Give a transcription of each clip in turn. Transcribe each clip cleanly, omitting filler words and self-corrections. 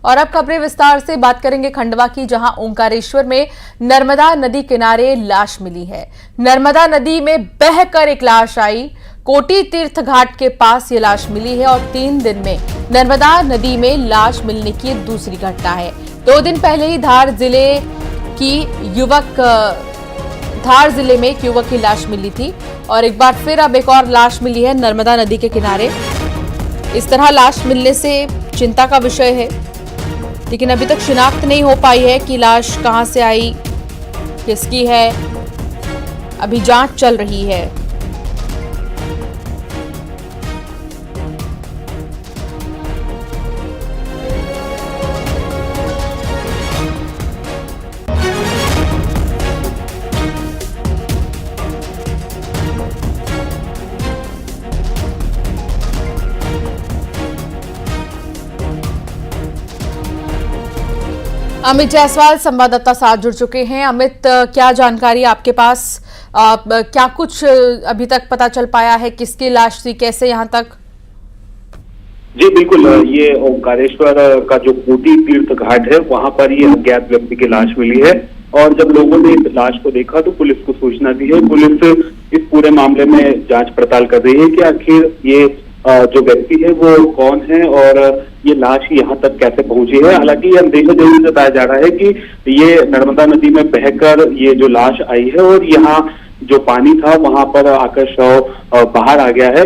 और अब खबरें विस्तार से बात करेंगे खंडवा की, जहां ओंकारेश्वर में नर्मदा नदी किनारे लाश मिली है। नर्मदा नदी में बहकर एक लाश आई। कोटी तीर्थ घाट के पास ये लाश मिली है और 3 दिन में नर्मदा नदी में लाश मिलने की दूसरी घटना है। 2 दिन पहले ही धार जिले में एक युवक की लाश मिली थी और एक बार फिर अब एक और लाश मिली है नर्मदा नदी के किनारे। इस तरह लाश मिलने से चिंता का विषय है, लेकिन अभी तक शिनाख्त नहीं हो पाई है कि लाश कहां से आई, किसकी है। अभी जांच चल रही है। अमित जायसवाल संवाददाता साथ जुड़ चुके हैं। अमित, क्या जानकारी आपके पास? क्या कुछ अभी तक पता चल पाया है? किसकी लाश थी, कैसे यहां तक? जी बिल्कुल, ये ओंकारेश्वर का जो कोटी तीर्थ घाट है वहां पर ये अज्ञात व्यक्ति की लाश मिली है और जब लोगों ने इस लाश को देखा तो पुलिस को सूचना दी है। पुलिस इस पूरे मामले में जांच पड़ताल कर रही है कि आखिर ये जो व्यक्ति है वो कौन है और ये लाश यहाँ तक कैसे पहुंची है। हालांकि ये अंदेशा जरूर जताया जा रहा है कि ये नर्मदा नदी में बहकर ये जो लाश आई है और यहाँ जो पानी था वहां पर आकर शव बाहर आ गया है।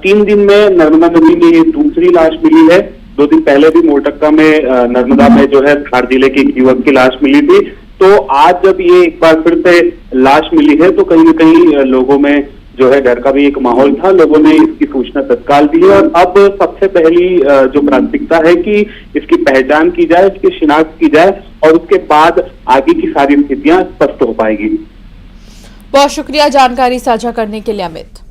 3 दिन में नर्मदा नदी में ये दूसरी लाश मिली है। 2 दिन पहले भी मोरटक्का में नर्मदा में जो है धार जिले के एक युवक की लाश मिली थी। तो आज जब ये एक बार फिर से लाश मिली है तो कहीं न कहीं लोगों में जो है डर का भी एक माहौल था। लोगों ने इसकी सूचना तत्काल दी है और अब सबसे पहली जो प्राथमिकता है कि इसकी पहचान की जाए, इसकी शिनाख्त की जाए और उसके बाद आगे की सारी स्थितियां स्पष्ट हो पाएगी। बहुत शुक्रिया जानकारी साझा करने के लिए अमित।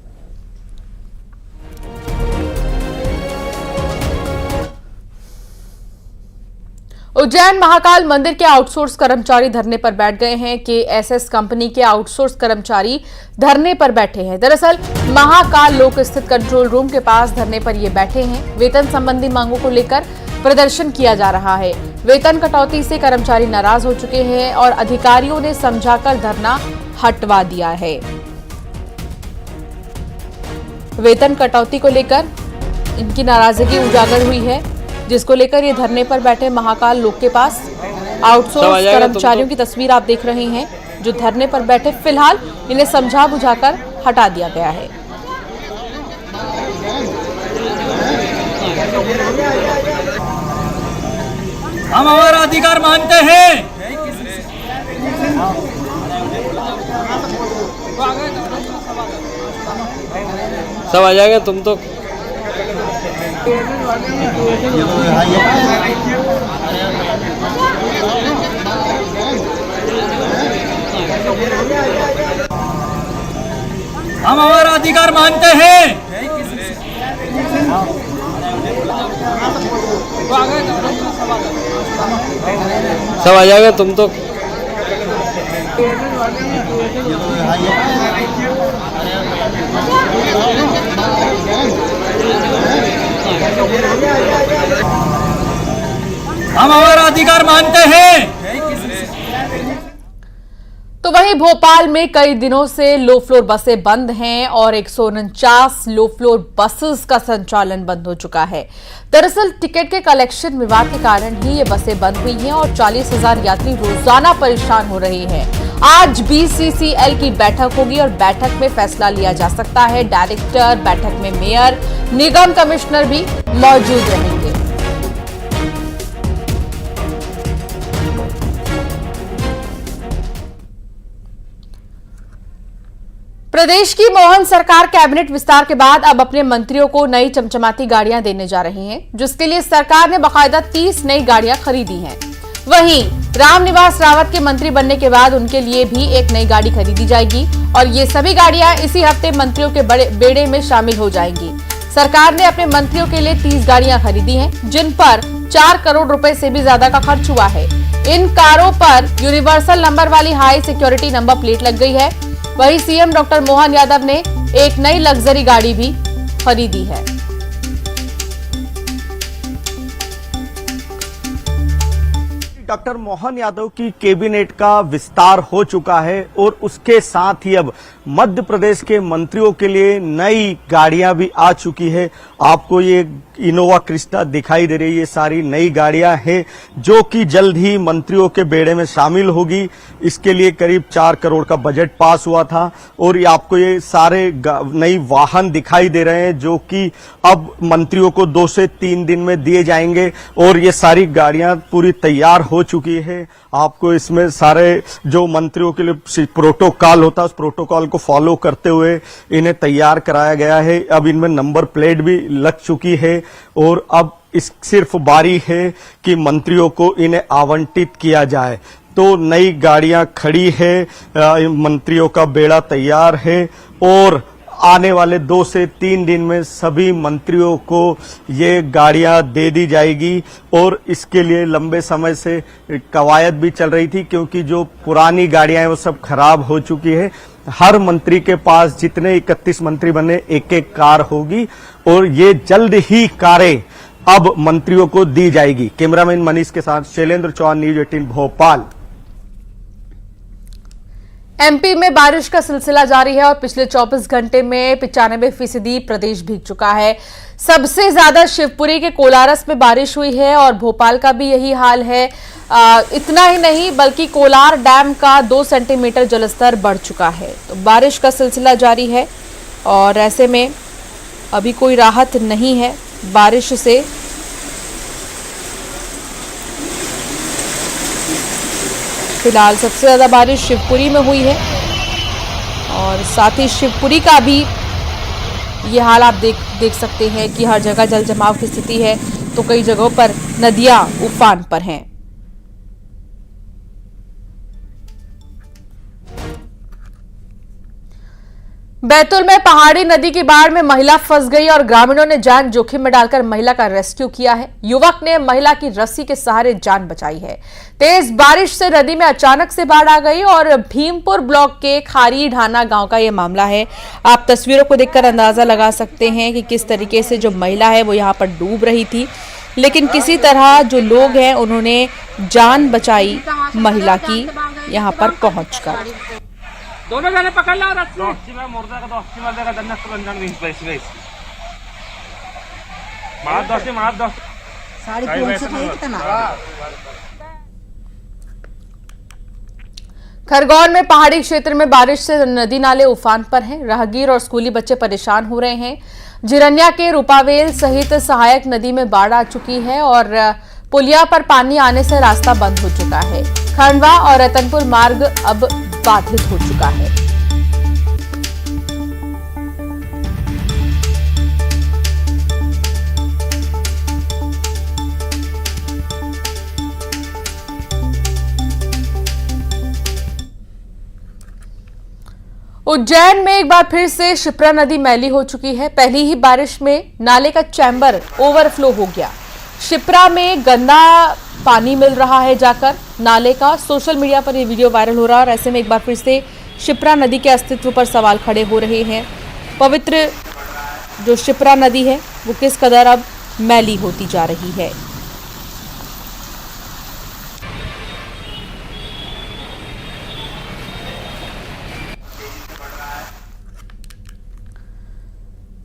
उज्जैन महाकाल मंदिर के आउटसोर्स कर्मचारी धरने पर बैठ गए हैं। KSS कंपनी के आउटसोर्स कर्मचारी धरने पर बैठे हैं। दरअसल महाकाल लोक स्थित कंट्रोल रूम के पास धरने पर ये बैठे हैं। वेतन संबंधी मांगों को लेकर प्रदर्शन किया जा रहा है। वेतन कटौती से कर्मचारी नाराज हो चुके हैं और अधिकारियों ने समझाकर धरना हटवा दिया है। वेतन कटौती को लेकर इनकी नाराजगी उजागर हुई है, जिसको लेकर ये धरने पर बैठे महाकाल लोक के पास आउटसोर्स कर्मचारियों की तस्वीर आप देख रहे हैं जो धरने पर बैठे। फिलहाल इन्हें समझा बुझाकर हटा दिया गया है। हम हमारा अधिकार मानते हैं। सब आ जाएगा, तुम तो हम हमारा अधिकार मानते हैं। सब आ जाएगा, तुम तो हम हमारा अधिकार मानते हैं। तो वहीं भोपाल में कई दिनों से लो फ्लोर बसें बंद हैं और 149 लो फ्लोर बसेस का संचालन बंद हो चुका है। दरअसल टिकट के कलेक्शन विवाद के कारण ही ये बसें बंद हुई हैं और 40,000 यात्री रोजाना परेशान हो रहे हैं। आज BCCL की बैठक होगी और बैठक में फैसला लिया जा सकता है। डायरेक्टर, बैठक में मेयर, निगम कमिश्नर भी मौजूद रहेंगे। प्रदेश की मोहन सरकार कैबिनेट विस्तार के बाद अब अपने मंत्रियों को नई चमचमाती गाड़ियां देने जा रही है, जिसके लिए सरकार ने बाकायदा 30 नई गाड़ियां खरीदी हैं। वहीं रामनिवास रावत के मंत्री बनने के बाद उनके लिए भी एक नई गाड़ी खरीदी जाएगी और ये सभी गाड़ियां इसी हफ्ते मंत्रियों के बेड़े में शामिल हो जाएंगी। सरकार ने अपने मंत्रियों के लिए 30 गाड़ियां खरीदी हैं, जिन पर 4 करोड़ रुपए से भी ज्यादा का खर्च हुआ है। इन कारों पर यूनिवर्सल नंबर वाली हाई सिक्योरिटी नंबर प्लेट लग गई है। वहीं सीएम डॉक्टर मोहन यादव ने एक नई लग्जरी गाड़ी भी खरीदी है। डॉक्टर मोहन यादव की कैबिनेट का विस्तार हो चुका है और उसके साथ ही अब मध्य प्रदेश के मंत्रियों के लिए नई गाड़ियां भी आ चुकी है। आपको ये इनोवा क्रिस्टा दिखाई दे रही है, ये सारी नई गाड़ियां हैं जो कि जल्द ही मंत्रियों के बेड़े में शामिल होगी। इसके लिए करीब 4 करोड़ का बजट पास हुआ था और ये आपको ये सारे नई वाहन दिखाई दे रहे हैं जो कि अब मंत्रियों को 2 से 3 दिन में दिए जाएंगे और ये सारी गाड़ियां पूरी तैयार हो चुकी है। आपको इसमें सारे जो मंत्रियों के लिए प्रोटोकॉल होता है उस प्रोटोकॉल को फॉलो करते हुए इन्हें तैयार कराया गया है। अब इनमें नंबर प्लेट भी लग चुकी है और अब इस सिर्फ बारी है कि मंत्रियों को इन्हें आवंटित किया जाए। तो नई गाड़ियां खड़ी है, मंत्रियों का बेड़ा तैयार है और आने वाले 2 से 3 दिन में सभी मंत्रियों को ये गाड़ियां दे दी जाएगी और इसके लिए लंबे समय से कवायद भी चल रही थी क्योंकि जो पुरानी गाड़ियां हैं वो सब खराब हो चुकी है। हर मंत्री के पास जितने 31 मंत्री बने एक कार होगी और ये जल्द ही कारें अब मंत्रियों को दी जाएगी। कैमरामैन मनीष के साथ शैलेंद्र चौहान, न्यूज 18 भोपाल। एमपी में बारिश का सिलसिला जारी है और पिछले 24 घंटे में 95% प्रदेश भीग चुका है। सबसे ज्यादा शिवपुरी के कोलारस में बारिश हुई है और भोपाल का भी यही हाल है। इतना ही नहीं बल्कि कोलार डैम का 2 सेंटीमीटर जलस्तर बढ़ चुका है। तो बारिश का सिलसिला जारी है और ऐसे में अभी कोई राहत नहीं है बारिश से। फिलहाल सबसे ज्यादा बारिश शिवपुरी में हुई है और साथ ही शिवपुरी का भी ये हाल आप देख सकते हैं कि हर जगह जल जमाव की स्थिति है तो कई जगहों पर नदियां उफान पर हैं। बैतूल में पहाड़ी नदी की बाढ़ में महिला फंस गई और ग्रामीणों ने जान जोखिम में डालकर महिला का रेस्क्यू किया है। युवक ने महिला की रस्सी के सहारे जान बचाई है। तेज बारिश से नदी में अचानक से बाढ़ आ गई और भीमपुर ब्लॉक के खारी ढाना गांव का यह मामला है। आप तस्वीरों को देखकर अंदाजा लगा सकते हैं कि किस तरीके से जो महिला है वो यहां पर डूब रही थी, लेकिन किसी तरह जो लोग हैं उन्होंने जान बचाई महिला की यहां पर पहुंचकर। दोनों जने पकड़ ला रस्सी में मुर्दा का 80 वाले का दन्ना से बंधन 20 पैसे मार 10 साड़ी कौन से खाई कितना। खरगोन में पहाड़ी क्षेत्र में बारिश से नदी नाले उफान पर हैं। राहगीर और स्कूली बच्चे परेशान हो रहे हैं। जिरनिया के रूपावेल सहित सहायक नदी में बाढ़ आ चुकी है और पुलिया पर पानी आने से रास्ता बंद हो चुका है। खंडवा और रतनपुर मार्ग अब बाधित हो चुका है। उज्जैन में एक बार फिर से शिप्रा नदी मैली हो चुकी है। पहली ही बारिश में नाले का चैम्बर ओवरफ्लो हो गया। शिप्रा में गंदा पानी मिल रहा है जाकर नाले का। सोशल मीडिया पर यह वीडियो वायरल हो रहा है और ऐसे में एक बार फिर से शिप्रा नदी के अस्तित्व पर सवाल खड़े हो रहे हैं। पवित्र जो शिप्रा नदी है वो किस कदर अब मैली होती जा रही है।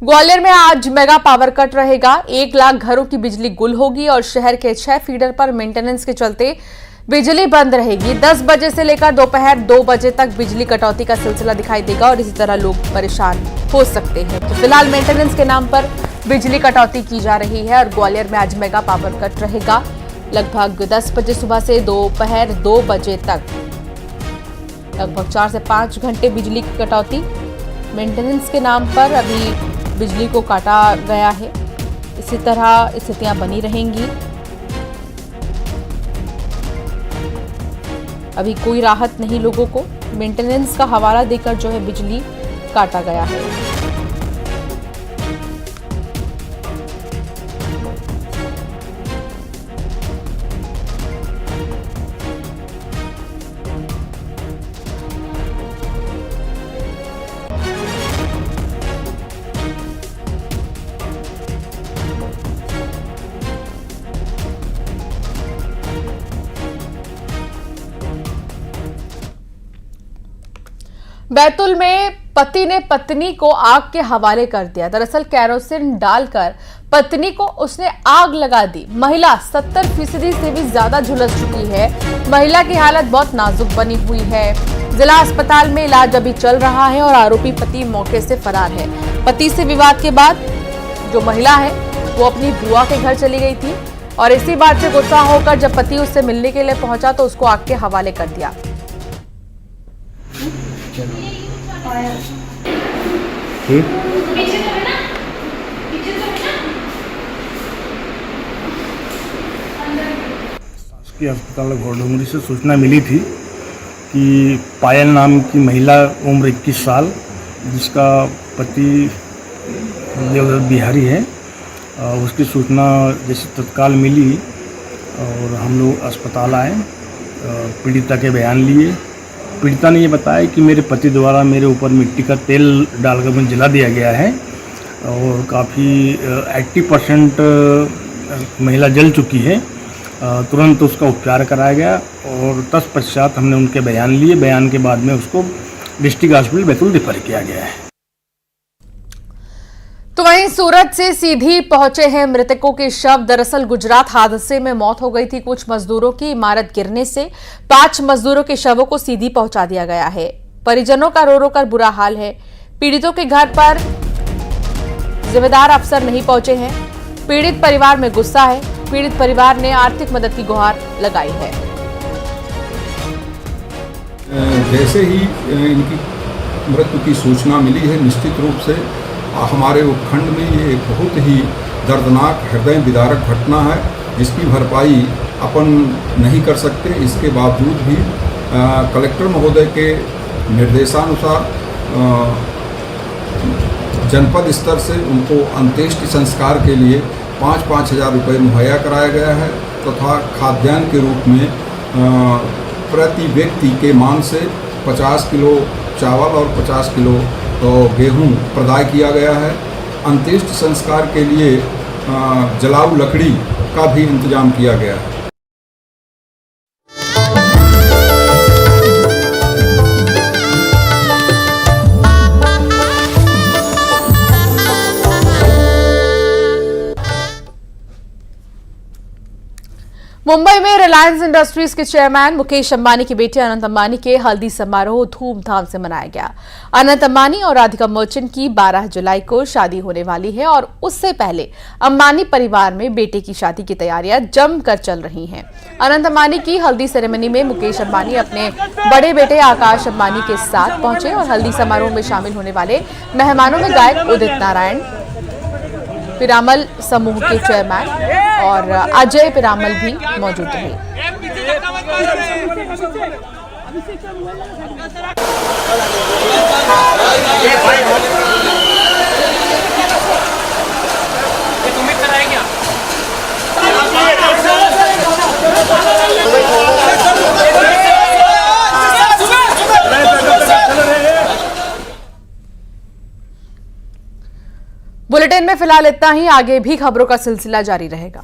ग्वालियर में आज मेगा पावर कट रहेगा। 1 लाख घरों की बिजली गुल होगी और शहर के 6 फीडर पर मेंटेनेंस के चलते बिजली बंद रहेगी। 10 बजे से लेकर दोपहर 2 बजे तक बिजली कटौती का सिलसिला दिखाई देगा और इसी तरह लोग परेशान हो सकते हैं। तो फिलहाल मेंटेनेंस के नाम पर बिजली कटौती की जा रही है और ग्वालियर में आज मेगा पावर कट रहेगा। लगभग 10 बजे सुबह से दोपहर 2 बजे तक लगभग 4 से 5 घंटे बिजली की कटौती। मेंटेनेंस के नाम पर अभी बिजली को काटा गया है। इसी तरह स्थितियां बनी रहेंगी। अभी कोई राहत नहीं लोगों को। मेंटेनेंस का हवाला देकर जो है बिजली काटा गया है। बैतूल में पति ने पत्नी को आग के हवाले कर दिया। दरअसल कैरोसिन डालकर पत्नी को उसने आग लगा दी। महिला 70% से भी ज्यादा झुलस चुकी है। महिला की हालत बहुत नाजुक बनी हुई है। जिला अस्पताल में इलाज अभी चल रहा है और आरोपी पति मौके से फरार है। पति से विवाद के बाद जो महिला है वो अपनी बुआ के घर चली गई थी और इसी बात से गुस्सा होकर जब पति उससे मिलने के लिए पहुंचा तो उसको आग के हवाले कर दिया। शासकीय अस्पताल घोड़डोंगरी से सूचना मिली थी कि पायल नाम की महिला उम्र 21 साल जिसका पति देवदत्त बिहारी है, उसकी सूचना जैसे तत्काल मिली और हम लोग अस्पताल आए, पीड़िता के बयान लिए। पीड़िता ने ये बताया कि मेरे पति द्वारा मेरे ऊपर मिट्टी का तेल डालकर मुझे जला दिया गया है और काफ़ी 80% महिला जल चुकी है। तुरंत उसका उपचार कराया गया और तत्पश्चात हमने उनके बयान लिए। बयान के बाद में उसको डिस्ट्रिक्ट हॉस्पिटल बैतूल रेफर किया गया है। तो वहीं सूरत से सीधी पहुंचे हैं मृतकों के शव। दरअसल गुजरात हादसे में मौत हो गई थी कुछ मजदूरों की। इमारत गिरने से 5 मजदूरों के शवों को सीधी पहुंचा दिया गया है। परिजनों का रो रो कर बुरा हाल है। पीड़ितों के घर पर जिम्मेदार अफसर नहीं पहुंचे हैं। पीड़ित परिवार में गुस्सा है। पीड़ित परिवार ने आर्थिक मदद की गुहार लगाई है। जैसे ही इनकी मृत्यु की सूचना मिली है, निश्चित रूप से हमारे उपखंड में ये बहुत ही दर्दनाक हृदय विदारक घटना है जिसकी भरपाई अपन नहीं कर सकते। इसके बावजूद भी कलेक्टर महोदय के निर्देशानुसार जनपद स्तर से उनको अंत्येष्टि संस्कार के लिए 5-5 हज़ार रुपये मुहैया कराया गया है तथा खाद्यान्न के रूप में प्रति व्यक्ति के मान से 50 किलो चावल और 50 किलो गेहूं प्रदाय किया गया है। अंत्येष्टि संस्कार के लिए जलाऊ लकड़ी का भी इंतजाम किया गया है। मुंबई में रिलायंस इंडस्ट्रीज के चेयरमैन मुकेश अंबानी के बेटे अनंत अंबानी के हल्दी समारोह धूमधाम से मनाया गया। अनंत अंबानी और राधिका मर्चेंट की 12 जुलाई को शादी होने वाली है और उससे पहले अंबानी परिवार में बेटे की शादी की तैयारियां जमकर चल रही हैं। अनंत अंबानी की हल्दी सेरेमनी में मुकेश अंबानी अपने बड़े बेटे आकाश अंबानी के साथ पहुंचे और हल्दी समारोह में शामिल होने वाले मेहमानों में गायक उदित नारायण, पिरामल समूह के चेयरमैन और अजय पिरामल भी मौजूद रहे। बुलेटिन में फिलहाल इतना ही। आगे भी खबरों का सिलसिला जारी रहेगा।